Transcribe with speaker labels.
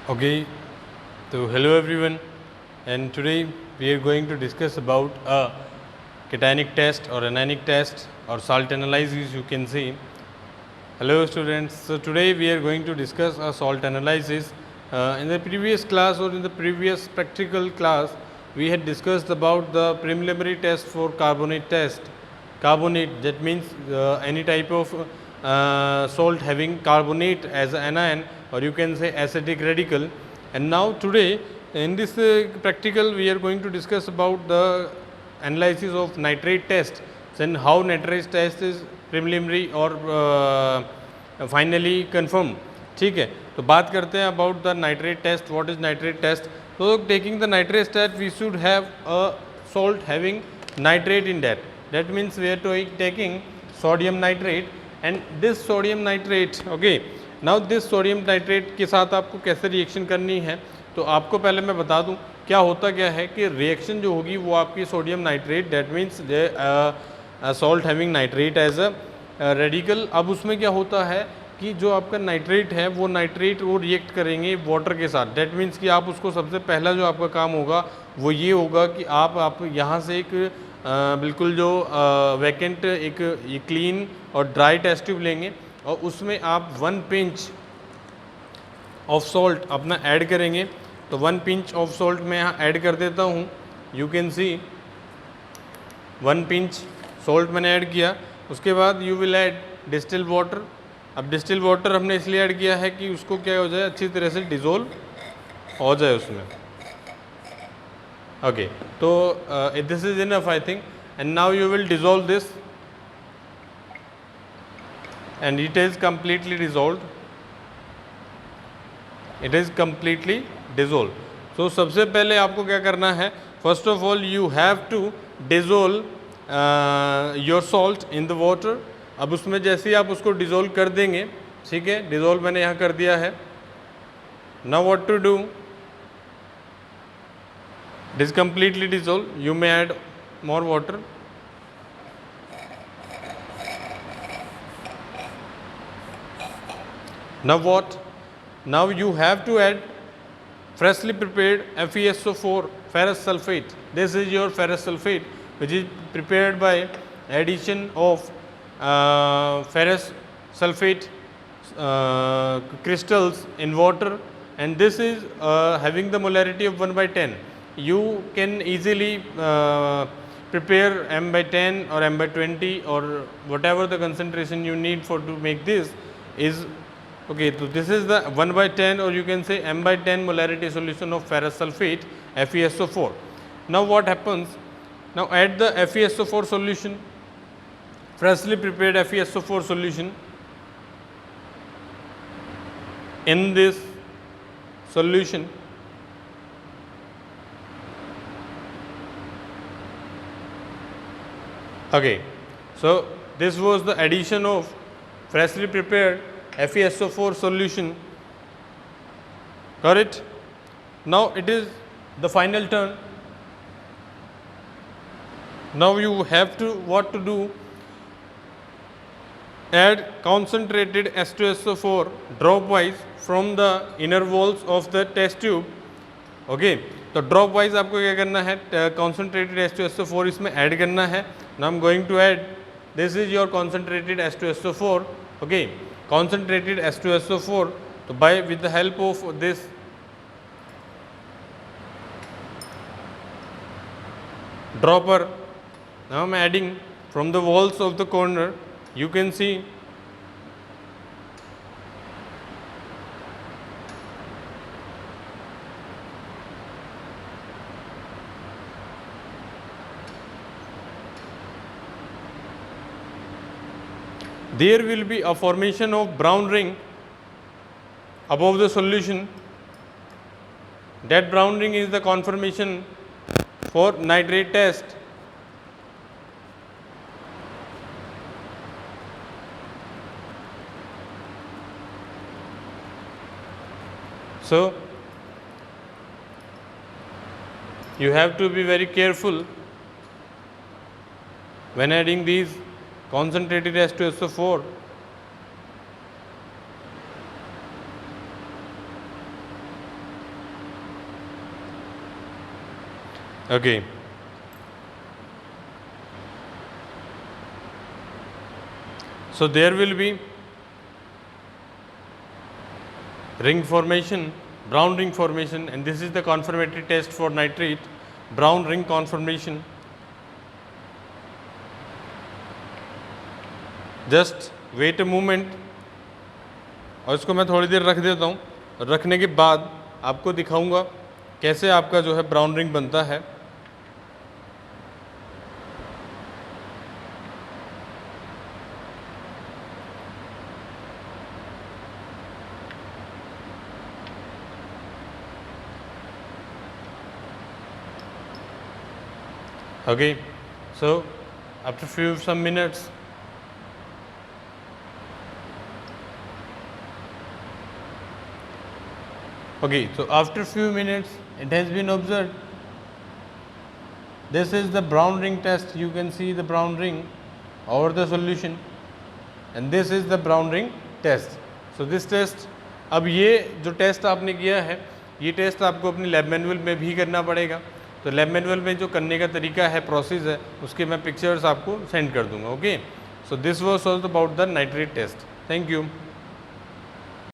Speaker 1: Okay, so hello everyone, and today we are going to discuss about a cationic test or anionic test or salt analysis, you can say. Hello students, so today we are going to discuss a salt analysis. In the previous class or in the previous practical class, we had discussed about the preliminary test for carbonate test. Carbonate, that means any type of salt having carbonate as an anion, or you can say acidic radical. And now today in this practical we are going to discuss about the analysis of nitrate test and how nitrate test is preliminary और finally confirm. ठीक है, तो बात करते हैं about the nitrate test. What is nitrate test? तो taking the nitrate test we should have a salt having nitrate in that. That means we are taking sodium nitrate, and this sodium nitrate, okay, now this sodium nitrate के साथ आपको कैसे reaction करनी है, तो आपको पहले मैं बता दूं क्या होता क्या है कि रिएक्शन जो होगी वो आपकी sodium nitrate, that means salt having nitrate as a radical. अब उसमें क्या होता है कि जो आपका नाइट्रेट है वो नाइट्रेट वो रिएक्ट करेंगे वाटर के साथ. दैट मीन्स कि आप उसको सबसे पहला जो आपका काम होगा वो ये होगा कि आप यहाँ से एक बिल्कुल जो वैकेंट एक ये क्लीन और ड्राई टेस्ट ट्यूब लेंगे और उसमें आप 1 पिंच ऑफ सॉल्ट अपना ऐड करेंगे. तो 1 पिंच ऑफ सॉल्ट मैं यहाँ ऐड कर देता हूँ. You can see 1 pinch salt मैंने ऐड किया. उसके बाद you will add distil water. अब डिस्टिल वाटर हमने इसलिए ऐड किया है कि उसको क्या हो जाए, अच्छी तरह से डिज़ोल्व हो जाए उसमें. ओके, तो this is enough I think. And now you will dissolve this and it is completely dissolve. It is completely dissolve. तो सबसे पहले आपको क्या करना है, first of all you have to dissolve your salt in the water. अब उसमें जैसे ही आप उसको डिज़ोल्व कर देंगे, ठीक है, डिज़ोल्व मैंने यहाँ कर दिया है. Now what to do, it is completely dissolve. You may add more water. Now what? Now you have to add freshly prepared FeSO4 ferrous sulfate. This is your ferrous sulfate which is prepared by addition of ferrous sulfate crystals in water, and this is having the molarity of 1/10. You can easily prepare m by 10 or m by 20 or whatever the concentration you need for to make this is. Okay, so this is the 1/10 or you can say m by 10 molarity solution of ferrous sulfate FeSO4. Now what happens? Now add the FeSO4 solution, freshly prepared FeSO4 solution in this solution. Okay, so this was the addition of freshly prepared FeSO4 solution. Got it? Now it is the final turn. Now you have to what to do, add concentrated H2SO4 drop wise from the inner walls of the test tube. Okay, तो drop wise आपको क्या करना है, concentrated H2SO4 इसमें add करना है. Now I am going to add, this is your concentrated H2SO4. Okay, concentrated H2SO4. So by with the help of this dropper, now I am adding from the walls of the corner. You can see there will be a formation of brown ring above the solution. That brown ring is the confirmation for nitrate test. So you have to be very careful when adding these concentrated H2SO4. Okay. So there will be ring formation, brown ring formation, and this is the confirmatory test for nitrate, brown ring conformation. Just wait a moment, और इसको मैं थोड़ी देर रख देता हूँ. रखने के बाद आपको दिखाऊंगा कैसे आपका जो है ब्राउन रिंग बनता है. Okay, so after some minutes, okay, so after few minutes it has been observed. This is the brown ring test. You can see the brown ring over the solution, and this is the brown ring test. So this test, अब ये जो test आपने किया है, ये test आपको अपनी lab manual में भी करना पड़ेगा. तो लैब मैनुअल में जो करने का तरीका है, प्रोसेस है, उसके मैं पिक्चर्स आपको सेंड कर दूंगा. Okay, so this was also about the nitrate test. Thank you.